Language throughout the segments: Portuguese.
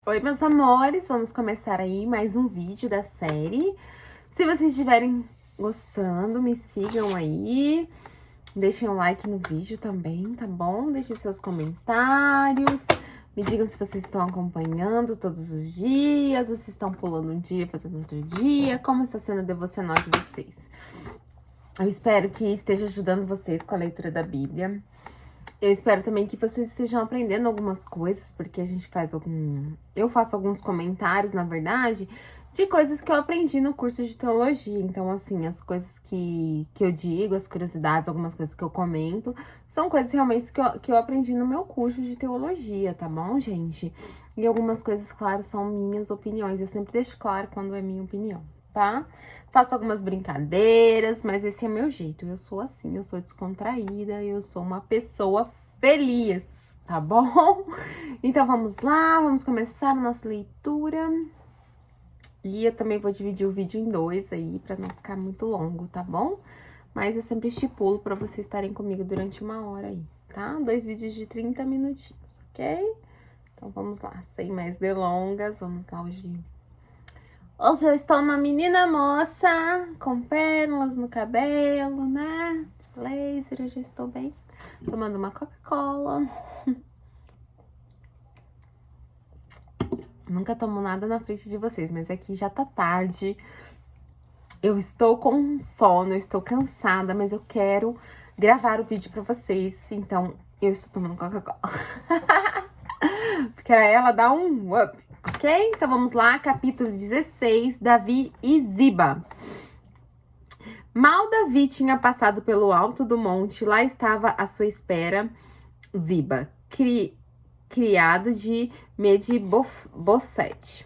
Oi, meus amores, vamos começar aí mais um vídeo da série. Se vocês estiverem gostando, me sigam aí, deixem um like no vídeo também, tá bom? Deixem seus comentários, me digam se vocês estão acompanhando todos os dias, ou se estão pulando um dia, fazendo outro dia, como está sendo o devocional de vocês. Eu espero que esteja ajudando vocês com a leitura da Bíblia. Eu espero também que vocês estejam aprendendo algumas coisas, porque a gente faz eu faço alguns comentários, na verdade, de coisas que eu aprendi no curso de teologia. Então, assim, as coisas que eu digo, as curiosidades, algumas coisas que eu comento, são coisas realmente que eu aprendi no meu curso de teologia, tá bom, gente? E algumas coisas, claro, são minhas opiniões. Eu sempre deixo claro quando é minha opinião, tá? Faço algumas brincadeiras, mas esse é meu jeito. Eu sou assim, eu sou descontraída, eu sou uma pessoa feliz, tá bom? Então vamos lá, vamos começar a nossa leitura. E eu também vou dividir o vídeo em dois aí, pra não ficar muito longo, tá bom? Mas eu sempre estipulo pra vocês estarem comigo durante 1 hora aí, tá? 2 vídeos de 30 minutinhos, ok? Então vamos lá, sem mais delongas, vamos lá hoje. Hoje eu estou uma menina moça, com pérolas no cabelo, né? De blazer, hoje eu estou bem. Tomando uma Coca-Cola. Nunca tomo nada na frente de vocês, mas aqui já tá tarde. Eu estou com sono, eu estou cansada, mas eu quero gravar o vídeo pra vocês. Então, eu estou tomando Coca-Cola. Porque ela dá um up, ok? Então, vamos lá, capítulo 16, Davi e Ziba. Mal Davi tinha passado pelo alto do monte, lá estava à sua espera Ziba, criado de Mefibosete.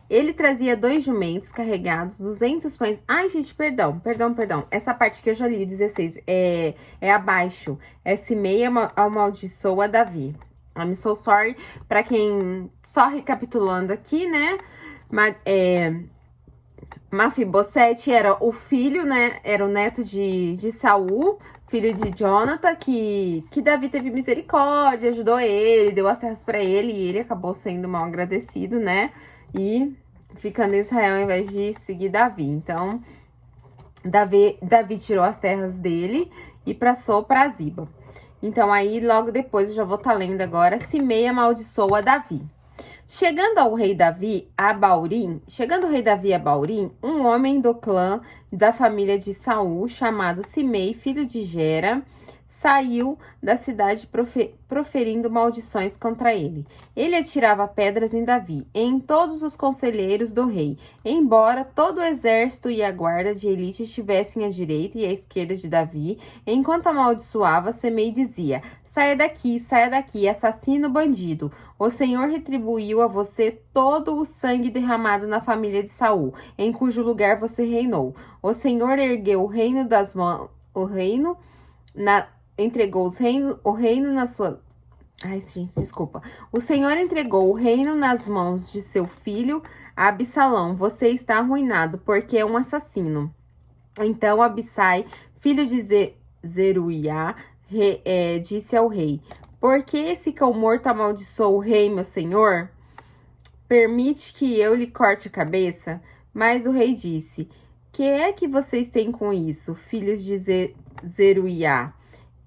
Ele trazia 2 jumentos carregados, 200 pães. Ai, gente, perdão. Essa parte que eu já li, 16, é abaixo. Simei amaldiçoa Davi. I'm so sorry. Pra quem... Só recapitulando aqui, né? Mefibosete era o filho, né? Era o neto de Saul, filho de Jonathan, que Davi teve misericórdia, ajudou ele, deu as terras para ele, e ele acabou sendo mal agradecido, né? E ficando em Israel ao invés de seguir Davi. Então, Davi tirou as terras dele e passou para Ziba. Então, aí, logo depois, eu já vou estar lendo agora, Simei amaldiçoa Davi. Chegando o rei Davi a Baurim, um homem do clã da família de Saul, chamado Simei, filho de Gera, saiu da cidade proferindo maldições contra ele. Ele atirava pedras em Davi, e em todos os conselheiros do rei, embora todo o exército e a guarda de elite estivessem à direita e à esquerda de Davi, enquanto amaldiçoava, Simei dizia: saia daqui, assassino bandido. O Senhor retribuiu a você todo o sangue derramado na família de Saul, em cujo lugar você reinou. O Senhor ergueu o reino das mãos, entregou o reino na sua... Ai, gente, desculpa. O Senhor entregou o reino nas mãos de seu filho Absalão. Você está arruinado, porque é um assassino. Então Abissai, filho de Zeruiá, disse ao rei: por que esse cão morto amaldiçoou o rei, meu senhor? Permite que eu lhe corte a cabeça? Mas o rei disse: que é que vocês têm com isso, filhos de Zeruiá?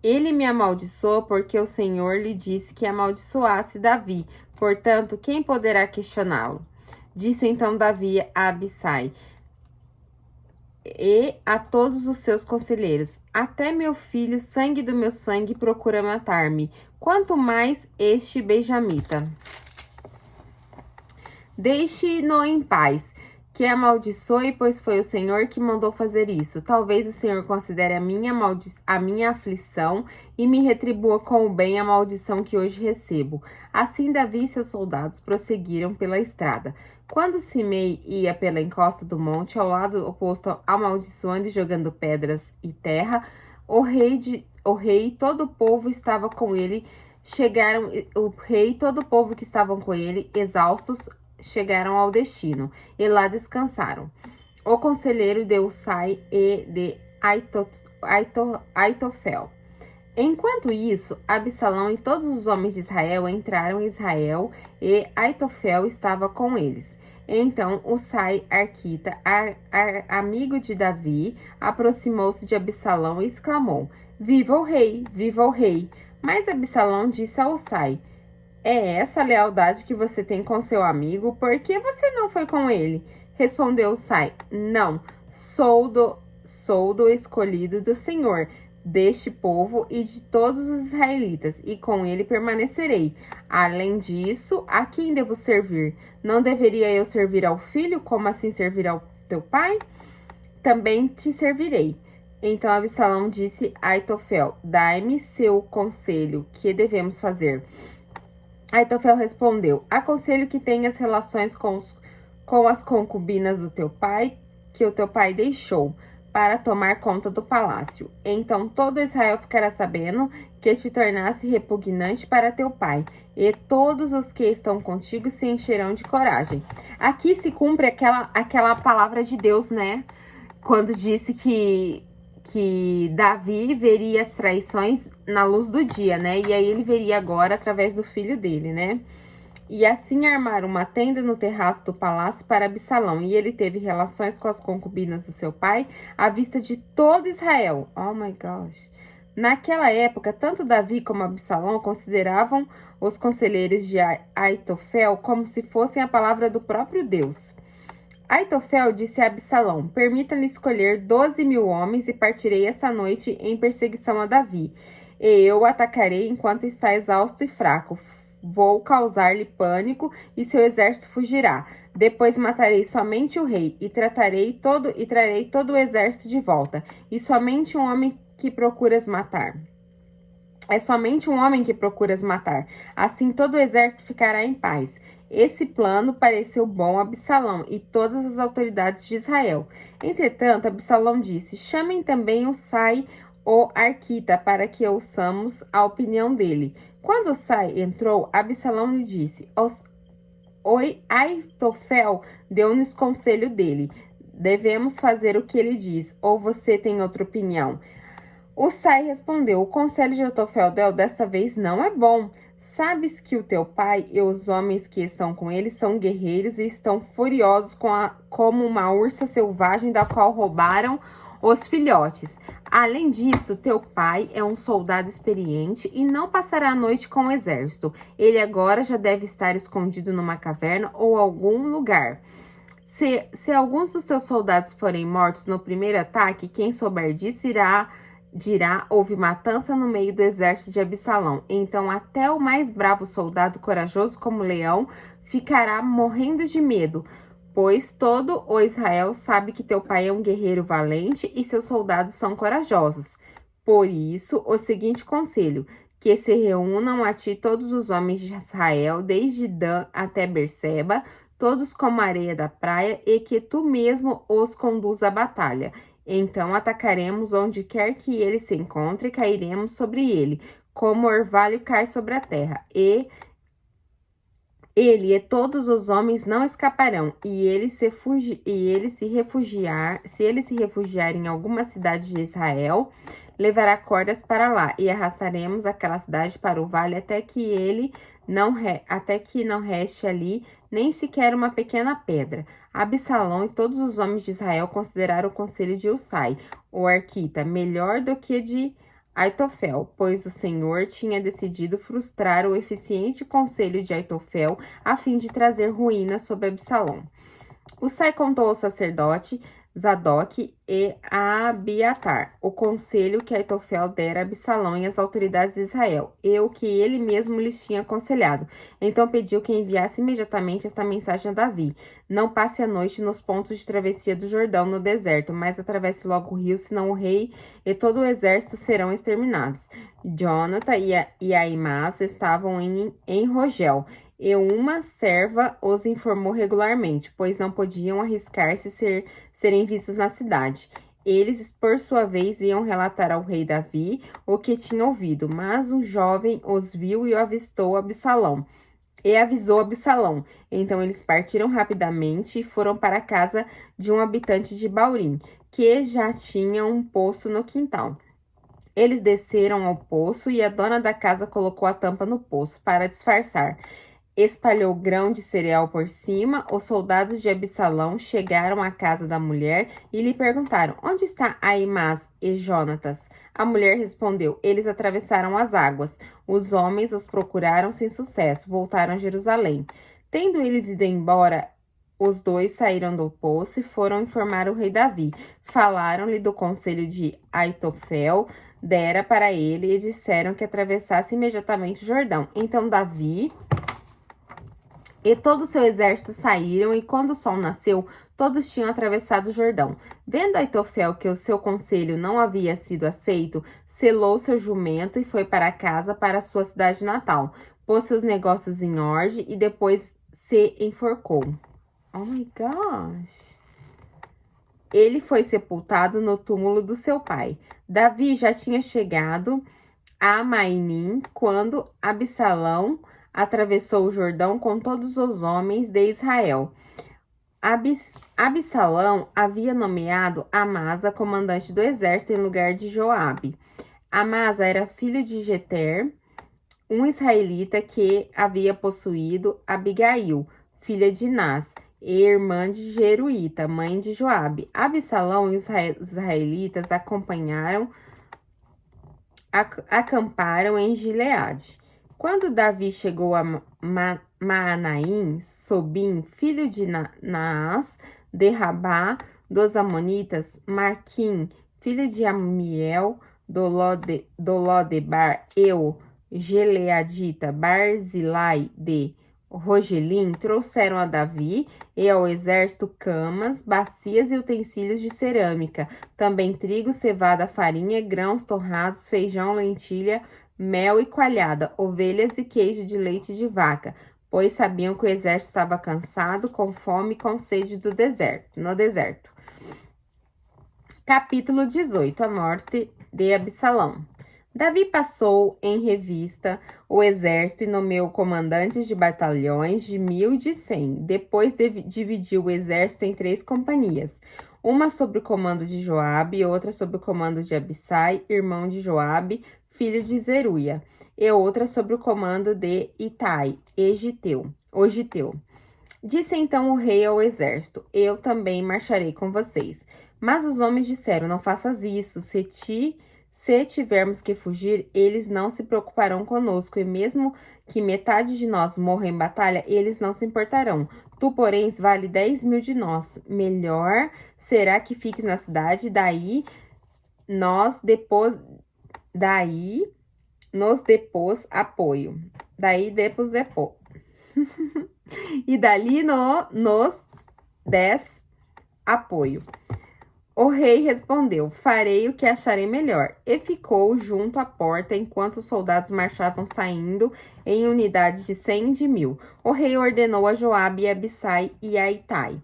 Ele me amaldiçoou porque o Senhor lhe disse que amaldiçoasse Davi. Portanto, quem poderá questioná-lo? Disse então Davi a Abissai e a todos os seus conselheiros: até meu filho, sangue do meu sangue, procura matar-me, quanto mais este benjamita. Deixe-no em paz, que amaldiçoe, pois foi o Senhor que mandou fazer isso. Talvez o Senhor considere a minha aflição e me retribua com o bem a maldição que hoje recebo. Assim Davi e seus soldados prosseguiram pela estrada. Quando Simei ia pela encosta do monte, ao lado oposto, amaldiçoando e jogando pedras e terra, o rei e todo o povo estava com ele. O rei e todo o povo que estavam com ele, exaustos, chegaram ao destino e lá descansaram. O conselheiro de Usai e de Aitofel. Enquanto isso, Absalão e todos os homens de Israel entraram em Israel e Aitofel estava com eles. Então Husai, arquita, amigo de Davi, aproximou-se de Absalão e exclamou: Viva o rei! Viva o rei! Mas Absalão disse a Husai: É essa a lealdade que você tem com seu amigo? Por que você não foi com ele? Respondeu Husai: Não, sou do escolhido do Senhor, deste povo e de todos os israelitas, e com ele permanecerei. Além disso, a quem devo servir? Não deveria eu servir ao filho, como assim servir ao teu pai? Também te servirei. Então Absalão disse a Aitofel: Dai-me seu conselho, que devemos fazer? Aitofel respondeu: Aconselho que tenhas relações com as concubinas do teu pai, que o teu pai deixou, para tomar conta do palácio. Então todo Israel ficará sabendo que te tornasse repugnante para teu pai, e todos os que estão contigo se encherão de coragem. Aqui se cumpre aquela palavra de Deus, né? Quando disse que Davi veria as traições na luz do dia, né? E aí ele veria agora através do filho dele, né? E assim armaram uma tenda no terraço do palácio para Absalão. E ele teve relações com as concubinas do seu pai à vista de todo Israel. Oh my gosh! Naquela época, tanto Davi como Absalão consideravam os conselheiros de Aitofel como se fossem a palavra do próprio Deus. Aitofel disse a Absalão: Permita-lhe escolher 12.000 homens e partirei esta noite em perseguição a Davi. E eu o atacarei enquanto está exausto e fraco. Vou causar-lhe pânico e seu exército fugirá. Depois matarei somente o rei e trarei todo o exército de volta. E somente um homem que procuras matar. É somente um homem que procuras matar. Assim todo o exército ficará em paz. Esse plano pareceu bom a Absalão e todas as autoridades de Israel. Entretanto, Absalão disse: Chamem também Husai, o arquita, para que ouçamos a opinião dele. Quando Husai entrou, Absalão lhe disse: Aitofel deu-nos conselho dele. Devemos fazer o que ele diz, ou você tem outra opinião? Husai respondeu: O conselho de Aitofel desta vez não é bom. Sabes que o teu pai e os homens que estão com ele são guerreiros e estão furiosos como uma ursa selvagem da qual roubaram os filhotes. Além disso, teu pai é um soldado experiente e não passará a noite com o exército. Ele agora já deve estar escondido numa caverna ou algum lugar. Se alguns dos teus soldados forem mortos no primeiro ataque, quem souber disso dirá: houve matança no meio do exército de Absalão. Então até o mais bravo soldado, corajoso como leão, ficará morrendo de medo, pois todo o Israel sabe que teu pai é um guerreiro valente e seus soldados são corajosos. Por isso, o seguinte conselho: que se reúnam a ti todos os homens de Israel, desde Dan até Berseba, todos como a areia da praia, e que tu mesmo os conduz à batalha. Então atacaremos onde quer que ele se encontre e cairemos sobre ele, como orvalho cai sobre a terra. E ele e todos os homens não escaparão. Se ele se refugiar em alguma cidade de Israel, levará cordas para lá e arrastaremos aquela cidade para o vale até que não reste ali nem sequer uma pequena pedra. Absalão e todos os homens de Israel consideraram o conselho de Husai, o arquita, melhor do que de Aitofel, pois o Senhor tinha decidido frustrar o eficiente conselho de Aitofel a fim de trazer ruína sobre Absalão. Husai contou ao sacerdote Zadok e a Abiatar o conselho que Aitofel dera a Absalão e às autoridades de Israel, e o que ele mesmo lhes tinha aconselhado. Então pediu que enviasse imediatamente esta mensagem a Davi: Não passe a noite nos pontos de travessia do Jordão no deserto, mas atravesse logo o rio, senão o rei e todo o exército serão exterminados. Jonathan e Aimás estavam em Rogel, e uma serva os informou regularmente, pois não podiam arriscar-se serem vistos na cidade. Eles, por sua vez, iam relatar ao rei Davi o que tinham ouvido, mas um jovem os viu e avisou Absalão. Então eles partiram rapidamente e foram para a casa de um habitante de Baurim, que já tinha um poço no quintal. Eles desceram ao poço e a dona da casa colocou a tampa no poço para disfarçar. Espalhou grão de cereal por cima. Os soldados de Absalão chegaram à casa da mulher e lhe perguntaram: onde está Aimás e Jonatas? A mulher respondeu: eles atravessaram as águas. Os homens os procuraram sem sucesso, voltaram a Jerusalém. Tendo eles ido embora, os dois saíram do poço e foram informar o rei Davi. Falaram-lhe do conselho de Aitofel, dera para ele, e disseram que atravessasse imediatamente o Jordão. Então Davi e todo o seu exército saíram, e quando o sol nasceu, todos tinham atravessado o Jordão. Vendo Aitofel que o seu conselho não havia sido aceito, selou seu jumento e foi para casa, para sua cidade natal. Pôs seus negócios em ordem e depois se enforcou. Oh my gosh! Ele foi sepultado no túmulo do seu pai. Davi já tinha chegado a Mainim quando Absalão atravessou o Jordão com todos os homens de Israel. Absalão havia nomeado Amasa comandante do exército em lugar de Joabe. Amasa era filho de Jeter, um israelita que havia possuído Abigail, filha de Nás, e irmã de Jeruíta, mãe de Joabe. Absalão e os israelitas acamparam em Gileade. Quando Davi chegou a Maanaim, Sobim, filho de Naás, de Rabá, dos Amonitas, Marquim, filho de Amiel, do Lodebar, Gileadita, Barzilai, de Rogelim, trouxeram a Davi e ao exército camas, bacias e utensílios de cerâmica, também trigo, cevada, farinha, grãos torrados, feijão, lentilha, mel e coalhada, ovelhas e queijo de leite de vaca, pois sabiam que o exército estava cansado, com fome e com sede no deserto. Capítulo 18. A morte de Absalão. Davi passou em revista o exército e nomeou comandantes de batalhões de 1.000 e de 100. Depois dividiu o exército em 3 companhias, uma sob o comando de Joabe, outra sob o comando de Abissai, irmão de Joabe, filho de Zeruia, e outra sob o comando de Itai, o Giteu. Disse então o rei ao exército: eu também marcharei com vocês. Mas os homens disseram: não faças isso, se tivermos que fugir, eles não se preocuparão conosco, e mesmo que metade de nós morra em batalha, eles não se importarão. Tu, porém, vale 10.000 de nós. Melhor será que fiques na cidade, daí nos depôs apoio. E dali nos des apoio. O rei respondeu: farei o que acharei melhor. E ficou junto à porta enquanto os soldados marchavam saindo em unidades de 100 e de 1.000. O rei ordenou a Joabe, a Abissai e a Itai: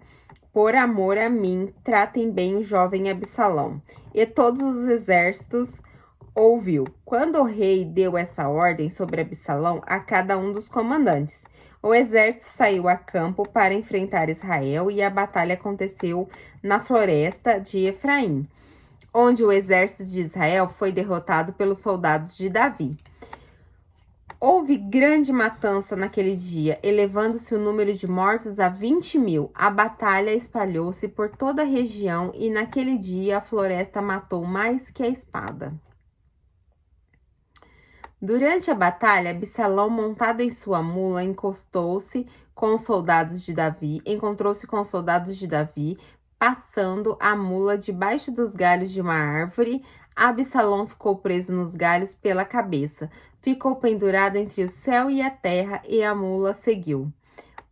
por amor a mim, tratem bem o jovem Absalão. E todos os exércitos ouviu. Quando o rei deu essa ordem sobre Absalão a cada um dos comandantes, o exército saiu a campo para enfrentar Israel e a batalha aconteceu na floresta de Efraim, onde o exército de Israel foi derrotado pelos soldados de Davi. Houve grande matança naquele dia, elevando-se o número de mortos a 20.000. A batalha espalhou-se por toda a região e naquele dia a floresta matou mais que a espada. Durante a batalha, Absalão, montado em sua mula, encontrou-se com os soldados de Davi, passando a mula debaixo dos galhos de uma árvore. Absalão ficou preso nos galhos pela cabeça, ficou pendurado entre o céu e a terra, e a mula seguiu.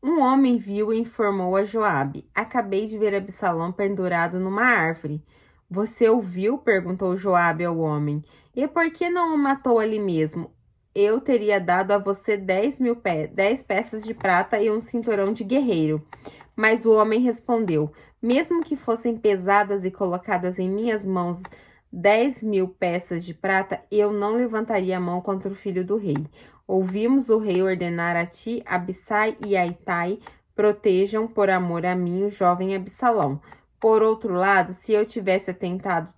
Um homem viu e informou a Joabe: acabei de ver Absalão pendurado numa árvore. Você o viu? Perguntou Joabe ao homem. E por que não o matou ali mesmo? Eu teria dado a você 10 peças de prata e um cinturão de guerreiro. Mas o homem respondeu: mesmo que fossem pesadas e colocadas em minhas mãos 10.000 peças de prata, eu não levantaria a mão contra o filho do rei. Ouvimos o rei ordenar a ti, Abissai e a Itai: protejam por amor a mim o jovem Absalão. Por outro lado, se eu tivesse atentado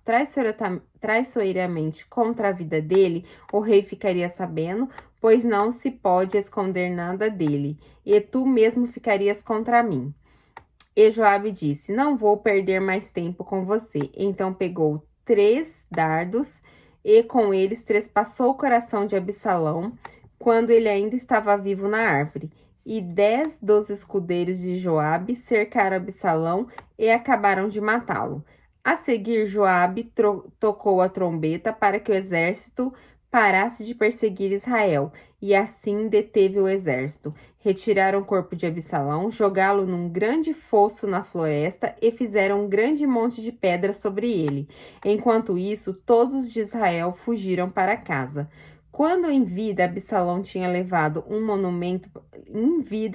traiçoeiramente contra a vida dele, o rei ficaria sabendo, pois não se pode esconder nada dele, e tu mesmo ficarias contra mim. E Joabe disse, não vou perder mais tempo com você. Então pegou 3 dardos e com eles trespassou o coração de Absalão, quando ele ainda estava vivo na árvore. E 10 dos escudeiros de Joabe cercaram Absalão e acabaram de matá-lo. A seguir, Joabe tocou a trombeta para que o exército parasse de perseguir Israel, e assim deteve o exército. Retiraram o corpo de Absalão, jogá-lo num grande fosso na floresta e fizeram um grande monte de pedra sobre ele. Enquanto isso, todos de Israel fugiram para casa. Quando em vida Absalão tinha levado um monumento,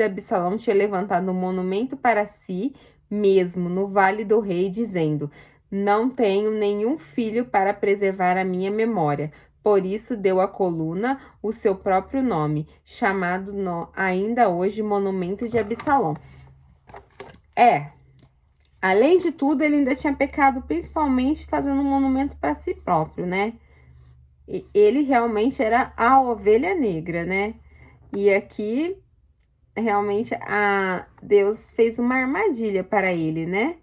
Absalão tinha levantado um monumento para si mesmo no Vale do Rei, dizendo: não tenho nenhum filho para preservar a minha memória. Por isso deu à coluna o seu próprio nome, chamado ainda hoje Monumento de Absalão. Além de tudo, ele ainda tinha pecado, principalmente fazendo um monumento para si próprio, né? Ele realmente era a ovelha negra, né? E aqui, realmente, Deus fez uma armadilha para ele, né?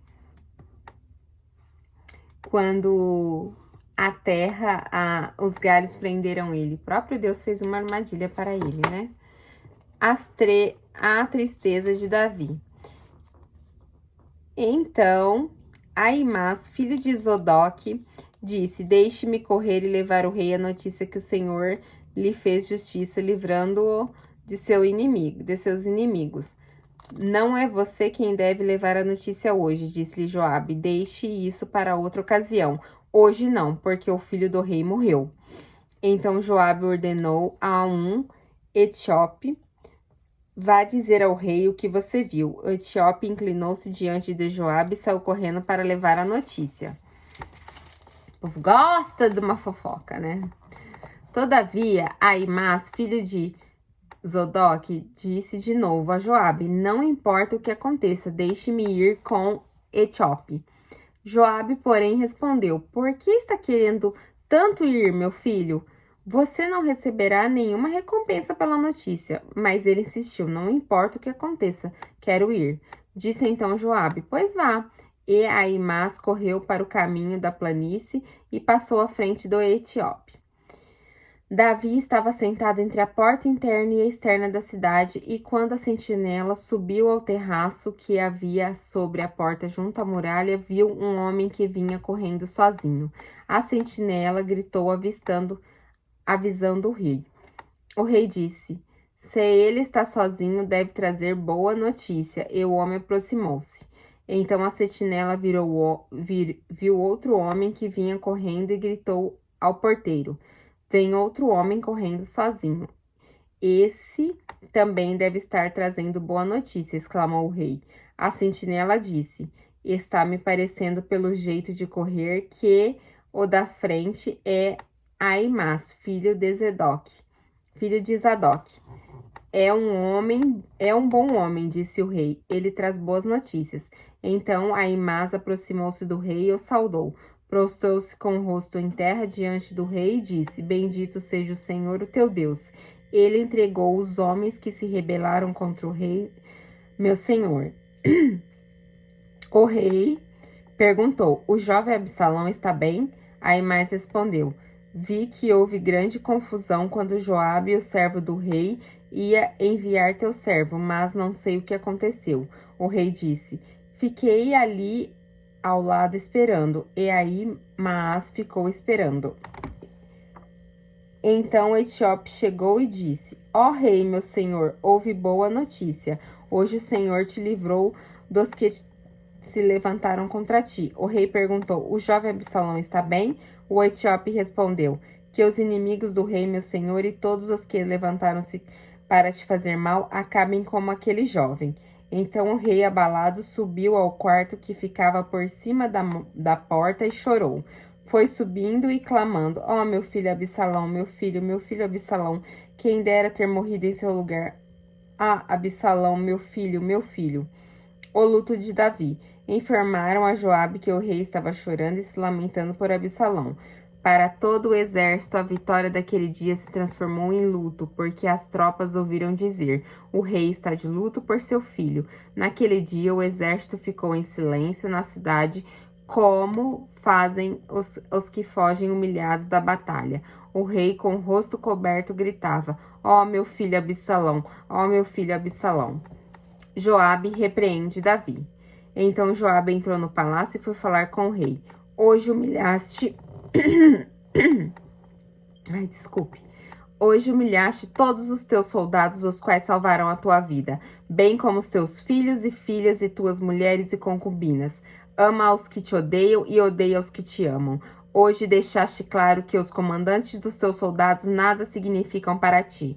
Quando a terra, os galhos prenderam ele, o próprio Deus fez uma armadilha para ele, né? A tristeza de Davi. Então, Aimás, filho de Zodoque, disse, deixe-me correr e levar o rei a notícia que o Senhor lhe fez justiça, livrando-o de seus inimigos. Não é você quem deve levar a notícia hoje, disse-lhe Joabe, deixe isso para outra ocasião. Hoje não, porque o filho do rei morreu. Então Joabe ordenou a um etíope, vá dizer ao rei o que você viu. O etíope inclinou-se diante de Joabe e saiu correndo para levar a notícia. O povo gosta de uma fofoca, né? Todavia, Aimás, filho de Zodoque, disse de novo a Joabe, não importa o que aconteça, deixe-me ir com etíope. Joabe, porém, respondeu, por que está querendo tanto ir, meu filho? Você não receberá nenhuma recompensa pela notícia. Mas ele insistiu, não importa o que aconteça, quero ir. Disse então Joabe, pois vá. E Aimás correu para o caminho da planície e passou à frente do etíope. Davi estava sentado entre a porta interna e a externa da cidade, e quando a sentinela subiu ao terraço que havia sobre a porta junto à muralha, viu um homem que vinha correndo sozinho. A sentinela gritou avisando o rei. O rei disse, se ele está sozinho, deve trazer boa notícia, e o homem aproximou-se. Então a sentinela viu outro homem que vinha correndo e gritou ao porteiro, vem outro homem correndo sozinho. Esse também deve estar trazendo boa notícia, exclamou o rei. A sentinela disse, está me parecendo pelo jeito de correr que o da frente é Aimás, filho de Zadoque. É um bom homem, disse o rei. Ele traz boas notícias. Então Aimás aproximou-se do rei e o saudou. Prostrou-se com o rosto em terra diante do rei e disse, bendito seja o Senhor, o teu Deus. Ele entregou os homens que se rebelaram contra o rei, meu senhor. O rei perguntou, o jovem Absalão está bem? Aimás respondeu, vi que houve grande confusão quando Joabe, o servo do rei, ia enviar teu servo, mas não sei o que aconteceu. O rei disse, fiquei ali ao lado esperando, e Aimás ficou esperando. Então o etíope chegou e disse, ó rei, meu senhor, houve boa notícia. Hoje o Senhor te livrou dos que se levantaram contra ti. O rei perguntou, o jovem Absalão está bem? O etíope respondeu, que os inimigos do rei, meu senhor, e todos os que levantaram-se para te fazer mal, acabem como aquele jovem. Então o rei, abalado, subiu ao quarto que ficava por cima da porta e chorou. Foi subindo e clamando, ó meu filho Absalão, meu filho Absalão, quem dera ter morrido em seu lugar. Ah, Absalão, meu filho, meu filho. O luto de Davi. Informaram a Joabe que o rei estava chorando e se lamentando por Absalão. Para todo o exército, a vitória daquele dia se transformou em luto, porque as tropas ouviram dizer: o rei está de luto por seu filho. Naquele dia, o exército ficou em silêncio na cidade, como fazem os que fogem humilhados da batalha. O rei, com o rosto coberto, gritava: ó meu filho Absalão, ó meu filho Absalão. Joabe repreende Davi. Então Joabe entrou no palácio e foi falar com o rei. Hoje humilhaste... Ai, desculpe. Hoje humilhaste todos os teus soldados, os quais salvaram a tua vida, bem como os teus filhos e filhas e tuas mulheres e concubinas. Ama aos que te odeiam e odeia aos que te amam. Hoje deixaste claro que os comandantes dos teus soldados nada significam para ti.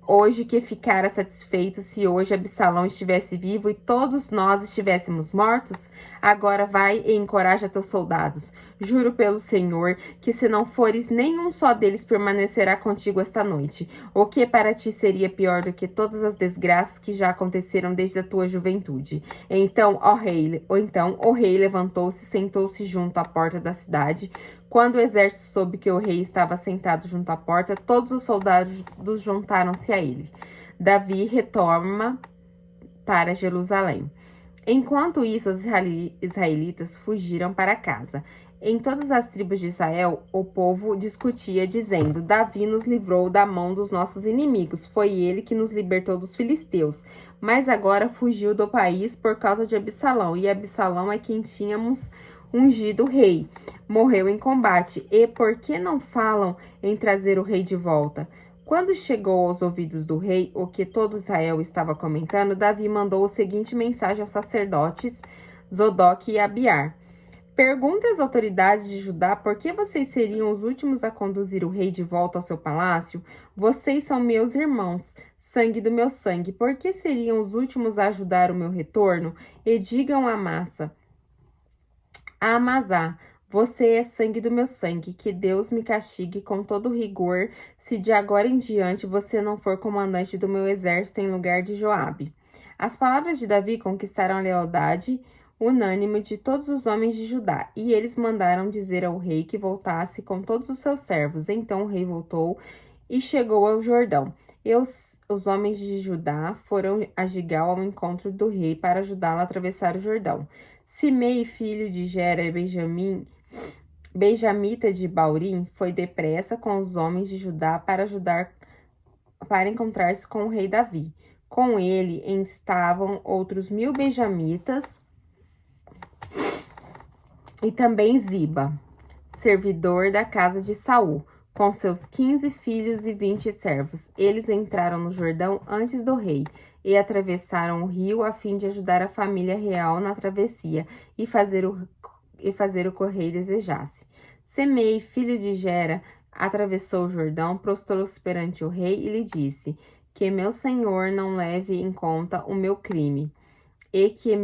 Hoje que ficara satisfeito se hoje Absalão estivesse vivo e todos nós estivéssemos mortos? Agora vai e encoraja teus soldados. Juro pelo Senhor que se não fores, nenhum só deles permanecerá contigo esta noite. O que para ti seria pior do que todas as desgraças que já aconteceram desde a tua juventude? Então o rei levantou-se e sentou-se junto à porta da cidade. Quando o exército soube que o rei estava sentado junto à porta, todos os soldados juntaram-se a ele. Davi retorna para Jerusalém. Enquanto isso, os israelitas fugiram para casa. Em todas as tribos de Israel, o povo discutia, dizendo: Davi nos livrou da mão dos nossos inimigos. Foi ele que nos libertou dos filisteus. Mas agora fugiu do país por causa de Absalão. E Absalão é quem tínhamos ungido rei. Morreu em combate. E por que não falam em trazer o rei de volta? Quando chegou aos ouvidos do rei o que todo Israel estava comentando, Davi mandou a seguinte mensagem aos sacerdotes Zodoque e Abiar. Pergunte às autoridades de Judá por que vocês seriam os últimos a conduzir o rei de volta ao seu palácio? Vocês são meus irmãos, sangue do meu sangue. Por que seriam os últimos a ajudar o meu retorno? E digam a Amazá: você é sangue do meu sangue, que Deus me castigue com todo rigor, se de agora em diante você não for comandante do meu exército em lugar de Joabe. As palavras de Davi conquistaram a lealdade unânime de todos os homens de Judá, e eles mandaram dizer ao rei que voltasse com todos os seus servos. Então o rei voltou e chegou ao Jordão. E os homens de Judá foram a Gigal ao encontro do rei para ajudá-lo a atravessar o Jordão. Simei, filho de Gera e benjamita de Baurim, foi depressa com os homens de Judá para encontrar-se com o rei Davi. Com ele estavam outros 1000 benjamitas e também Ziba, servidor da casa de Saul, com seus 15 filhos e 20 servos. Eles entraram no Jordão antes do rei e atravessaram o rio a fim de ajudar a família real na travessia e fazer o que o rei desejasse. Semei, filho de Gera, atravessou o Jordão, prostrou-se perante o rei e lhe disse: que meu senhor não leve em conta o meu crime, e que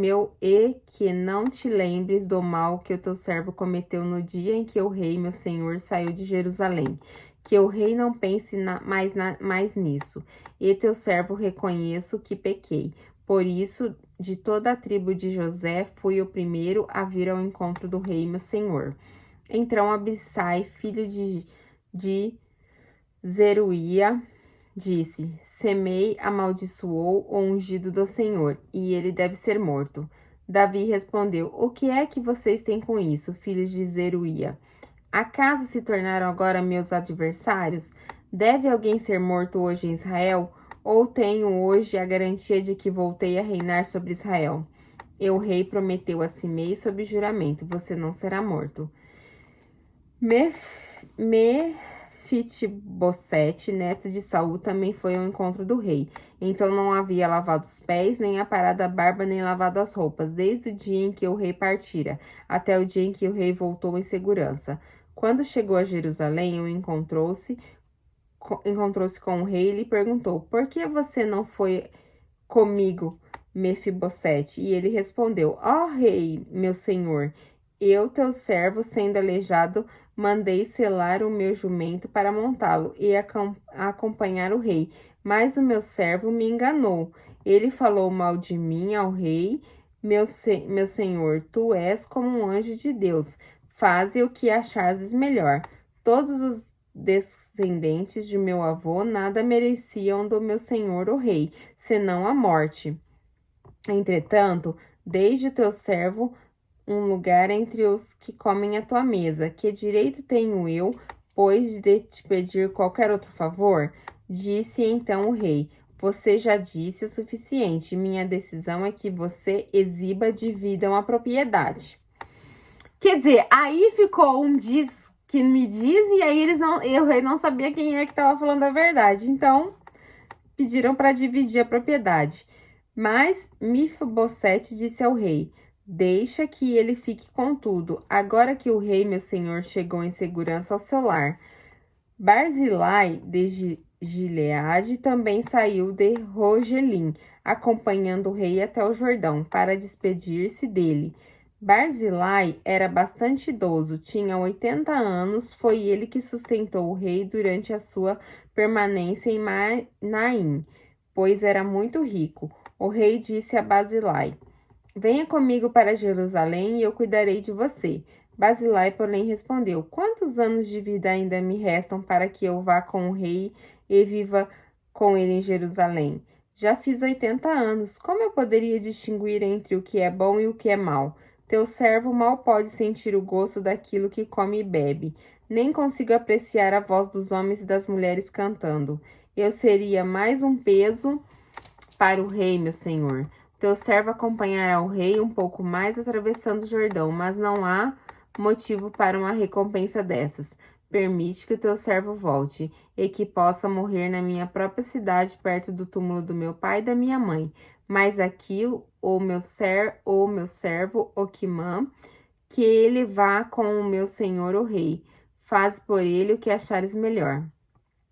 não te lembres do mal que o teu servo cometeu no dia em que o rei, meu senhor, saiu de Jerusalém. Que o rei não pense mais nisso. E teu servo reconheço que pequei. Por isso, de toda a tribo de José, fui o primeiro a vir ao encontro do rei, meu senhor. Então Abissai, filho de Zeruia, disse: Semei amaldiçoou o ungido do Senhor, e ele deve ser morto. Davi respondeu: o que é que vocês têm com isso, filhos de Zeruia? Acaso se tornaram agora meus adversários? Deve alguém ser morto hoje em Israel? Ou tenho hoje a garantia de que voltei a reinar sobre Israel? E o rei prometeu a Simei sob juramento: você não será morto. Mefibosete, neto de Saul, também foi ao encontro do rei. Então não havia lavado os pés, nem aparado a barba, nem lavado as roupas, desde o dia em que o rei partira, até o dia em que o rei voltou em segurança. Quando chegou a Jerusalém, encontrou-se com o rei e lhe perguntou: por que você não foi comigo, Mefibosete? E ele respondeu: ó rei, meu senhor, eu, teu servo, sendo aleijado, mandei selar o meu jumento para montá-lo e acompanhar o rei. Mas o meu servo me enganou. Ele falou mal de mim ao rei, meu senhor, tu és como um anjo de Deus. Faze o que achares melhor. Todos os descendentes de meu avô nada mereciam do meu senhor o rei, senão a morte. Entretanto, desde teu servo um lugar entre os que comem a tua mesa. Que direito tenho eu, pois, de te pedir qualquer outro favor? Disse então o rei: Você já disse o suficiente. Minha decisão é que você exiba, dividam a propriedade. Quer dizer, aí ficou um diz que me diz, e aí o rei não sabia quem é que estava falando a verdade. Então, pediram para dividir a propriedade. Mas Mefibosete disse ao rei: Deixa que ele fique com tudo, agora que o rei, meu senhor, chegou em segurança ao seu lar. Barzilai de Gileade também saiu de Rogelim, acompanhando o rei até o Jordão, para despedir-se dele. Barzilai era bastante idoso, tinha 80 anos, foi ele que sustentou o rei durante a sua permanência em Naim, pois era muito rico. O rei disse a Barzilai: Venha comigo para Jerusalém e eu cuidarei de você. Barzilai, porém, respondeu: Quantos anos de vida ainda me restam para que eu vá com o rei e viva com ele em Jerusalém? Já fiz 80 anos. Como eu poderia distinguir entre o que é bom e o que é mal? Teu servo mal pode sentir o gosto daquilo que come e bebe. Nem consigo apreciar a voz dos homens e das mulheres cantando. Eu seria mais um peso para o rei, meu senhor. Teu servo acompanhará o rei um pouco mais atravessando o Jordão, mas não há motivo para uma recompensa dessas. Permite que o teu servo volte, e que possa morrer na minha própria cidade, perto do túmulo do meu pai e da minha mãe. Mas aqui o meu servo, Oquimã, que ele vá com o meu senhor o rei. Faz por ele o que achares melhor.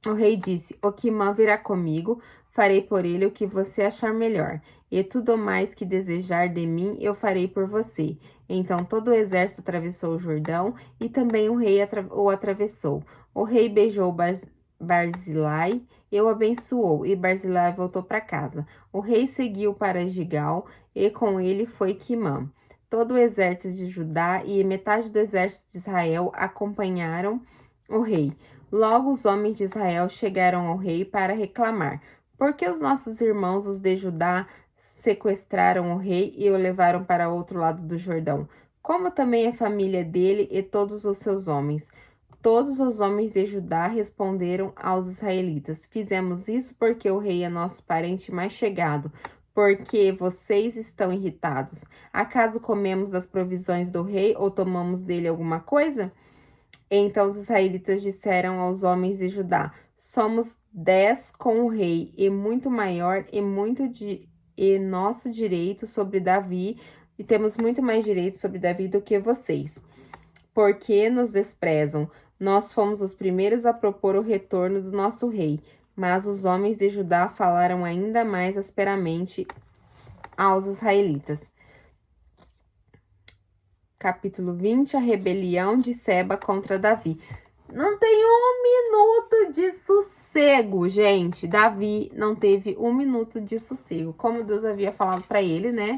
O rei disse: Oquimã virá comigo, farei por ele o que você achar melhor, e tudo mais que desejar de mim eu farei por você. Então todo o exército atravessou o Jordão, e também o rei o atravessou. O rei beijou Barzilai e o abençoou, e Barzilai voltou para casa. O rei seguiu para Gigal, e com ele foi Quimã. Todo o exército de Judá e metade do exército de Israel acompanharam o rei. Logo os homens de Israel chegaram ao rei para reclamar: Por que os nossos irmãos, os de Judá, sequestraram o rei e o levaram para outro lado do Jordão? Como também a família dele e todos os seus homens? Todos os homens de Judá responderam aos israelitas: Fizemos isso porque o rei é nosso parente mais chegado. Porque vocês estão irritados? Acaso comemos das provisões do rei ou tomamos dele alguma coisa? Então os israelitas disseram aos homens de Judá: Somos 10 com o rei, e muito maior e nosso direito sobre Davi, e temos muito mais direito sobre Davi do que vocês. Por que nos desprezam? Nós fomos os primeiros a propor o retorno do nosso rei. Mas os homens de Judá falaram ainda mais asperamente aos israelitas. Capítulo 20, a rebelião de Seba contra Davi. Não tem um minuto de sossego, gente. Davi não teve um minuto de sossego. Como Deus havia falado para ele, né?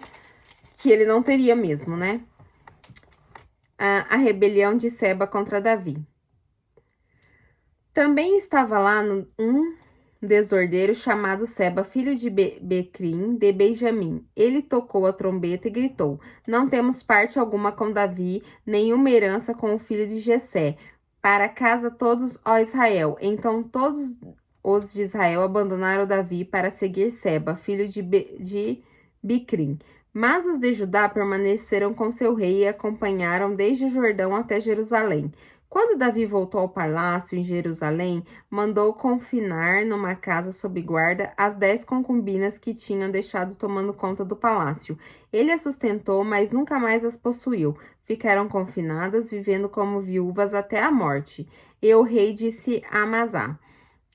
Que ele não teria mesmo, né? A rebelião de Seba contra Davi. Também estava lá um desordeiro chamado Seba, filho de Becrim, de Benjamim. Ele tocou a trombeta e gritou: Não temos parte alguma com Davi, nenhuma herança com o filho de Jessé. Para casa todos, ó Israel. Então todos os de Israel abandonaram Davi para seguir Seba, filho de Bicrim. Mas os de Judá permaneceram com seu rei e acompanharam desde o Jordão até Jerusalém. Quando Davi voltou ao palácio em Jerusalém, mandou confinar numa casa sob guarda as 10 concubinas que tinham deixado tomando conta do palácio. Ele as sustentou, mas nunca mais as possuiu. Ficaram confinadas, vivendo como viúvas até a morte. E o rei disse a Amazá: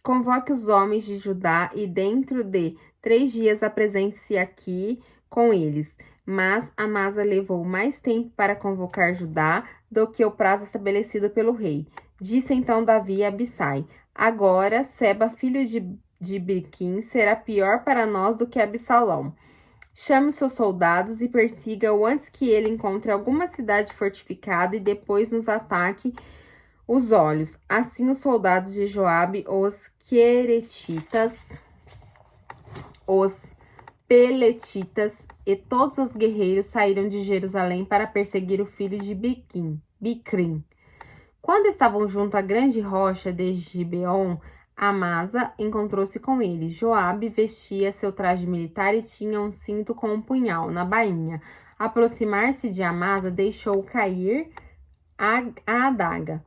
Convoque os homens de Judá e dentro de 3 dias apresente-se aqui com eles. Mas Amasa levou mais tempo para convocar Judá do que o prazo estabelecido pelo rei. Disse então Davi a Abissai: Agora Seba, filho de Biquim, será pior para nós do que Absalão. Chame os seus soldados e persiga-o antes que ele encontre alguma cidade fortificada e depois nos ataque os olhos. Assim os soldados de Joabe, os queretitas, os peletitas e todos os guerreiros saíram de Jerusalém para perseguir o filho de Bicrim. Quando estavam junto à grande rocha de Gibeon, Amasa encontrou-se com eles. Joabe vestia seu traje militar e tinha um cinto com um punhal na bainha. Aproximar-se de Amasa, deixou cair a adaga.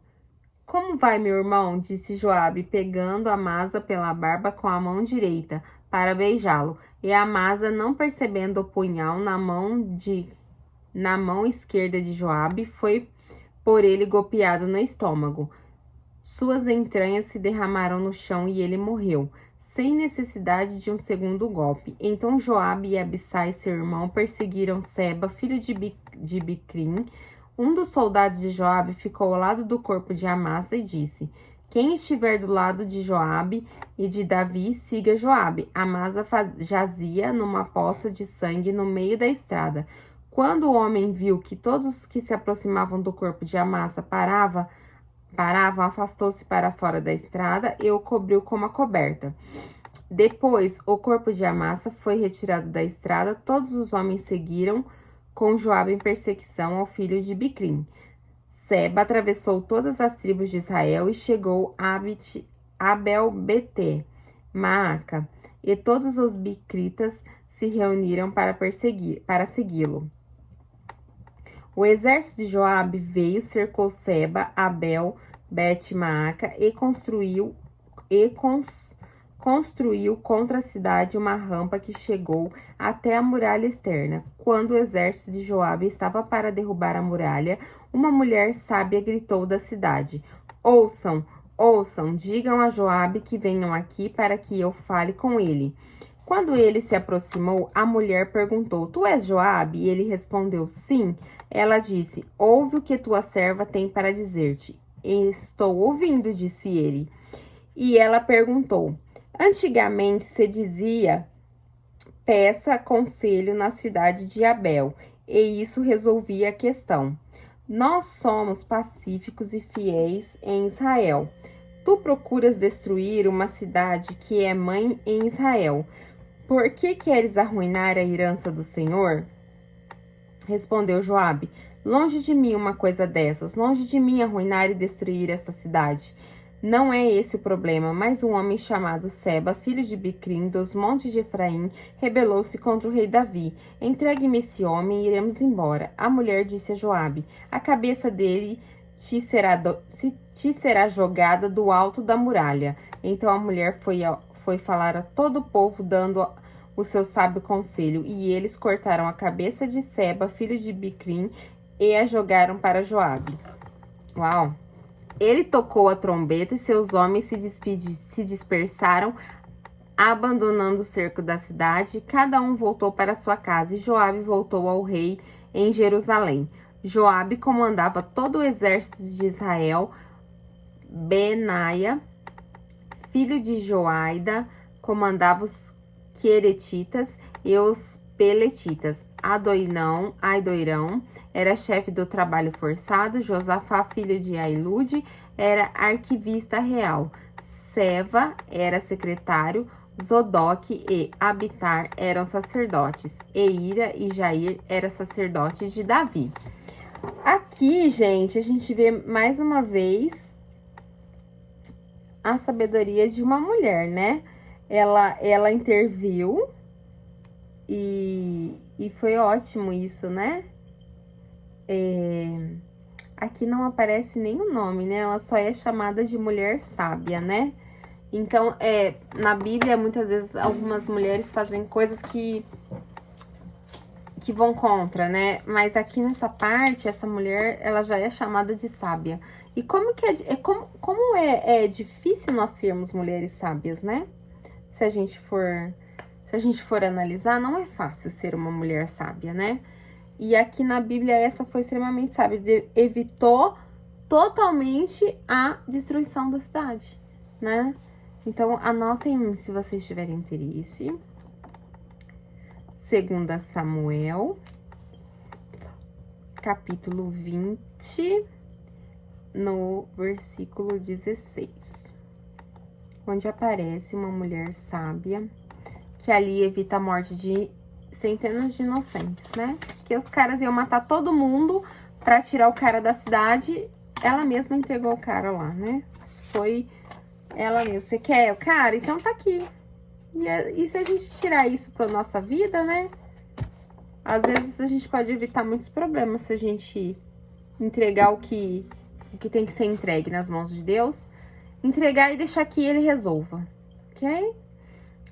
Como vai, meu irmão? Disse Joabe, pegando Amasa pela barba com a mão direita para beijá-lo. E Amasa, não percebendo o punhal na mão esquerda de Joabe, foi por ele golpeado no estômago. Suas entranhas se derramaram no chão e ele morreu, sem necessidade de um segundo golpe. Então Joabe e Abissai, seu irmão, perseguiram Seba, filho de Bicrim. Um dos soldados de Joabe ficou ao lado do corpo de Amasa e disse: quem estiver do lado de Joabe e de Davi, siga Joabe. Amasa jazia numa poça de sangue no meio da estrada. Quando o homem viu que todos que se aproximavam do corpo de Amasa paravam, afastou-se para fora da estrada e o cobriu com uma coberta. Depois, o corpo de Amasa foi retirado da estrada. Todos os homens seguiram com Joabe em perseguição ao filho de Bicrim. Seba atravessou todas as tribos de Israel e chegou a Abel-Beté, Maaca, e todos os bicritas se reuniram para segui-lo. O exército de Joabe veio, cercou Seba, Abel, Bet-Maaca e construiu contra a cidade uma rampa que chegou até a muralha externa. Quando o exército de Joabe estava para derrubar a muralha, uma mulher sábia gritou da cidade: ouçam, digam a Joabe que venham aqui para que eu fale com ele. Quando ele se aproximou, a mulher perguntou: tu és Joabe? E ele respondeu: sim. Ela disse: ouve o que tua serva tem para dizer-te. Estou ouvindo, disse ele. E ela perguntou: antigamente se dizia, peça conselho na cidade de Abel, e isso resolvia a questão. Nós somos pacíficos e fiéis em Israel. Tu procuras destruir uma cidade que é mãe em Israel. Por que queres arruinar a herança do Senhor? Respondeu Joabe: longe de mim uma coisa dessas, longe de mim arruinar e destruir esta cidade. Não é esse o problema, mas um homem chamado Seba, filho de Bicrim, dos montes de Efraim, rebelou-se contra o rei Davi. Entregue-me esse homem e iremos embora. A mulher disse a Joabe: a cabeça dele te será jogada do alto da muralha. Então a mulher foi falar a todo o povo, dando o seu sábio conselho, e eles cortaram a cabeça de Seba, filho de Bicrim, e a jogaram para Joabe. Uau! Ele tocou a trombeta e seus homens se dispersaram, abandonando o cerco da cidade. Cada um voltou para sua casa e Joabe voltou ao rei em Jerusalém. Joabe comandava todo o exército de Israel. Benaia, filho de Joaida, comandava os queretitas e os peletitas. Adoirão era chefe do trabalho forçado. Josafá, filho de Ailude, era arquivista real. Seva era secretário. Zodoque e Abitar eram sacerdotes. Eira e Jair eram sacerdotes de Davi. Aqui, gente, a gente vê mais uma vez a sabedoria de uma mulher, né? Ela interviu e foi ótimo isso, né? Aqui não aparece nenhum nome, né? Ela só é chamada de mulher sábia, né? Então, na Bíblia, muitas vezes, algumas mulheres fazem coisas que vão contra, né? Mas aqui nessa parte, essa mulher, ela já é chamada de sábia. E como é difícil nós sermos mulheres sábias, né? Se a gente for analisar, não é fácil ser uma mulher sábia, né? E aqui na Bíblia, essa foi extremamente sábia. Evitou totalmente a destruição da cidade, né? Então, anotem se vocês tiverem interesse. 2 Samuel, capítulo 20, no versículo 16. Onde aparece uma mulher sábia, que ali evita a morte de centenas de inocentes, né? Que os caras iam matar todo mundo pra tirar o cara da cidade, ela mesma entregou o cara lá, né? Foi ela mesma. Você quer o cara? Então tá aqui. E se a gente tirar isso pra nossa vida, né? Às vezes a gente pode evitar muitos problemas se a gente entregar o que tem que ser entregue nas mãos de Deus. Entregar e deixar que ele resolva, ok?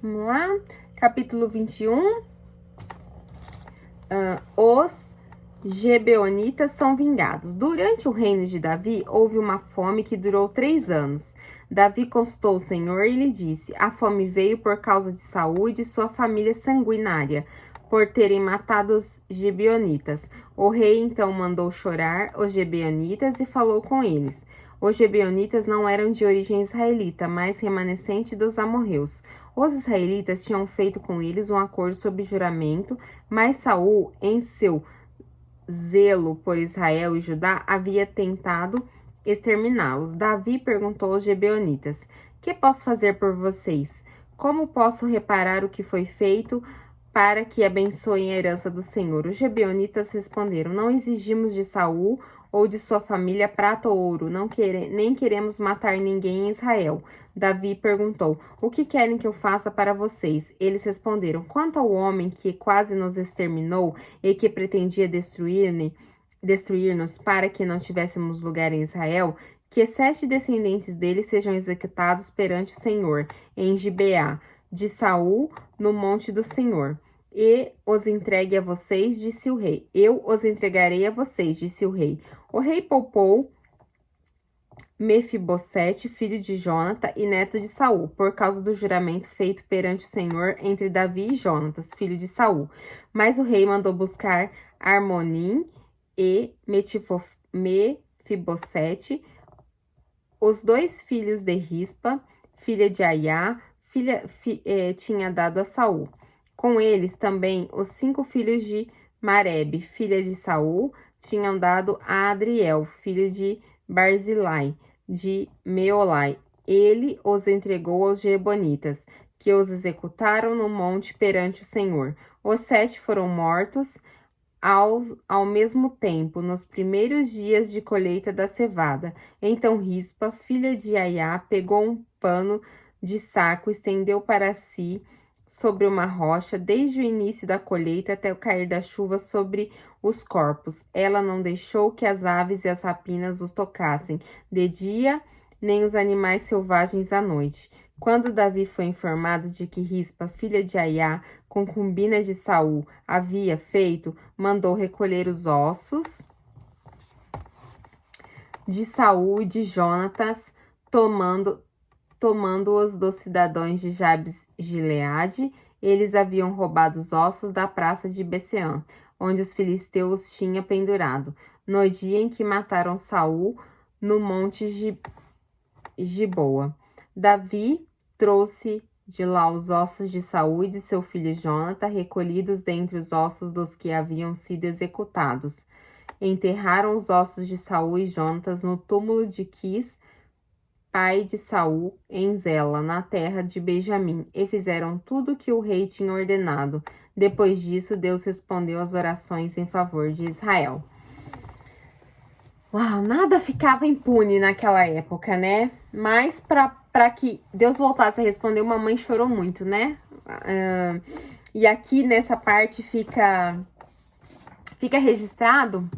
Vamos lá. Capítulo 21. Os Gebeonitas são vingados. Durante o reino de Davi, houve uma fome que durou 3 anos. Davi consultou o Senhor e lhe disse: a fome veio por causa de Saul e de sua família sanguinária, por terem matado os Gebeonitas. O rei então mandou chorar os Gebeonitas e falou com eles. Os Gebeonitas não eram de origem israelita, mas remanescente dos amorreus. Os israelitas tinham feito com eles um acordo sob juramento, mas Saul, em seu zelo por Israel e Judá, havia tentado exterminá-los. Davi perguntou aos Gebeonitas: que posso fazer por vocês? Como posso reparar o que foi feito para que abençoem a herança do Senhor? Os Gebeonitas responderam: não exigimos de Saul ou de sua família prata ou ouro, nem queremos matar ninguém em Israel. Davi perguntou: o que querem que eu faça para vocês? Eles responderam: quanto ao homem que quase nos exterminou e que pretendia destruir-nos para que não tivéssemos lugar em Israel, que 7 descendentes dele sejam executados perante o Senhor, em Gibeá de Saul, no monte do Senhor. E os entregue a vocês, disse o rei. Eu os entregarei a vocês, disse o rei. O rei poupou Mefibosete, filho de Jonatã e neto de Saul, por causa do juramento feito perante o Senhor entre Davi e Jonatas, filho de Saul. Mas o rei mandou buscar Armonim e Mefibosete, os 2 filhos de Rispa, filha de Aiá, tinha dado a Saul. Com eles também os 5 filhos de Marebe, filha de Saul, tinham dado a Adriel, filho de Barzilai, de Meolai. Ele os entregou aos Gebeonitas, que os executaram no monte perante o Senhor. Os 7 foram mortos ao mesmo tempo, nos primeiros dias de colheita da cevada. Então Rispa, filha de Aiá, pegou um pano de saco, estendeu para si sobre uma rocha, desde o início da colheita até o cair da chuva sobre os corpos. Ela não deixou que as aves e as rapinas os tocassem de dia, nem os animais selvagens à noite. Quando Davi foi informado de que Rispa, filha de Aiá, concubina de Saul, havia feito, mandou recolher os ossos de Saul e de Jonatas, tomando-os dos cidadãos de Jabes-Gileade. Eles haviam roubado os ossos da praça de Beceã, onde os filisteus tinham pendurado, no dia em que mataram Saul no monte Giboa. Davi trouxe de lá os ossos de Saul e de seu filho Jonatã, recolhidos dentre os ossos dos que haviam sido executados. Enterraram os ossos de Saul e Jonatas no túmulo de Quis, pai de Saul, em Zela, na terra de Benjamim, e fizeram tudo o que o rei tinha ordenado. Depois disso, Deus respondeu às orações em favor de Israel. Uau, nada ficava impune naquela época, né? Mas para que Deus voltasse a responder, uma mãe chorou muito, né? E aqui nessa parte fica registrado